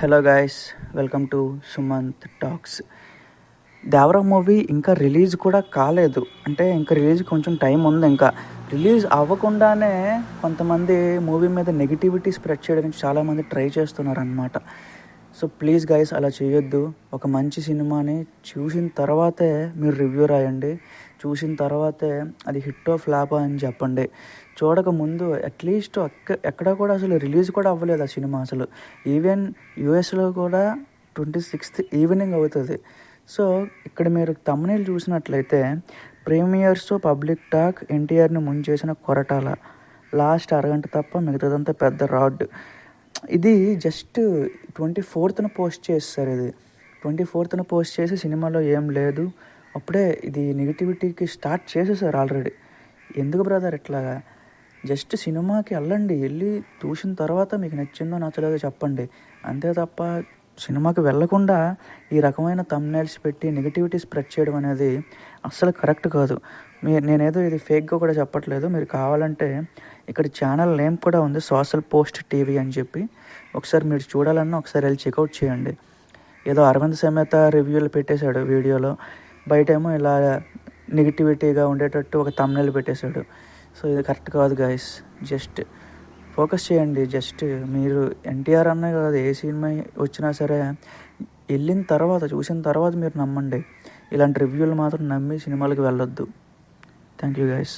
Hello guys, welcome to Sumanth talks. Devara movie ఇంకా release కూడా కాలేదు, అంటే ఇంకా రిలీజ్ కొంచెం టైం ఉంది. ఇంకా రిలీజ్ అవ్వకుండానే కొంతమంది మూవీ మీద నెగిటివిటీ స్ప్రెడ్ చేయడానికి చాలామంది ట్రై చేస్తున్నారనమాట. సో ప్లీజ్ గైస్, అలా చేయొద్దు. ఒక మంచి సినిమాని చూసిన తర్వాతే మీరు రివ్యూ రాయండి. చూసిన తర్వాతే అది హిట్టో ఫ్లాపో అని చెప్పండి. చూడక ముందు అట్లీస్ట్ ఎక్కడ కూడా అసలు రిలీజ్ కూడా అవ్వలేదు ఆ సినిమా. అసలు ఈవెన్ యూఎస్లో కూడా 26th ఈవినింగ్ అవుతుంది. సో ఇక్కడ మీరు థంబ్నెయిల్ చూసినట్లయితే ప్రీమియర్స్ పబ్లిక్ టాక్ ఎన్టీఆర్ని ముంచేసిన కొరటాల, లాస్ట్ అరగంట తప్ప మిగతాదంతా పెద్ద రాడ్. ఇది జస్ట్ 24th పోస్ట్ చేస్తారు. ఇది 24th పోస్ట్ చేసి సినిమాలో ఏం లేదు, అప్పుడే ఇది నెగిటివిటీకి స్టార్ట్ చేసేసారు ఆల్రెడీ. ఎందుకు బ్రదర్ ఇట్లాగా? జస్ట్ సినిమాకి వెళ్ళి చూసిన తర్వాత మీకు నచ్చిందో నచ్చలేదో చెప్పండి. అంతే తప్ప సినిమాకి వెళ్ళకుండా ఈ రకమైన థంబ్నెయిల్స్ పెట్టి నెగిటివిటీ స్ప్రెడ్ చేయడం అనేది అస్సలు కరెక్ట్ కాదు. నేనేదో ఇది ఫేక్గా కూడా చెప్పట్లేదు. మీరు కావాలంటే ఇక్కడ ఛానల్ నేమ్ కూడా ఉంది, సోషల్ పోస్ట్ టీవీ అని చెప్పి. ఒకసారి మీరు చూడాలన్నా ఒకసారి వెళ్ళి చెక్అవుట్ చేయండి. ఏదో అరవింద్ సమేత రివ్యూలు పెట్టేశాడు వీడియోలో, బయటేమో ఇలా నెగిటివిటీగా ఉండేటట్టు ఒక థంబ్నెయిల్ పెట్టేశాడు. సో ఇది కరెక్ట్ కాదు గాయస్. జస్ట్ ఫోకస్ చేయండి. జస్ట్ మీరు ఎన్టీఆర్ అనే కాదు, ఏ సినిమా వచ్చినా సరే వెళ్ళిన తర్వాత చూసిన తర్వాత మీరు నమ్మండి. ఇలాంటి రివ్యూలు మాత్రం నమ్మి సినిమాలకు వెళ్ళొద్దు. Thank you guys.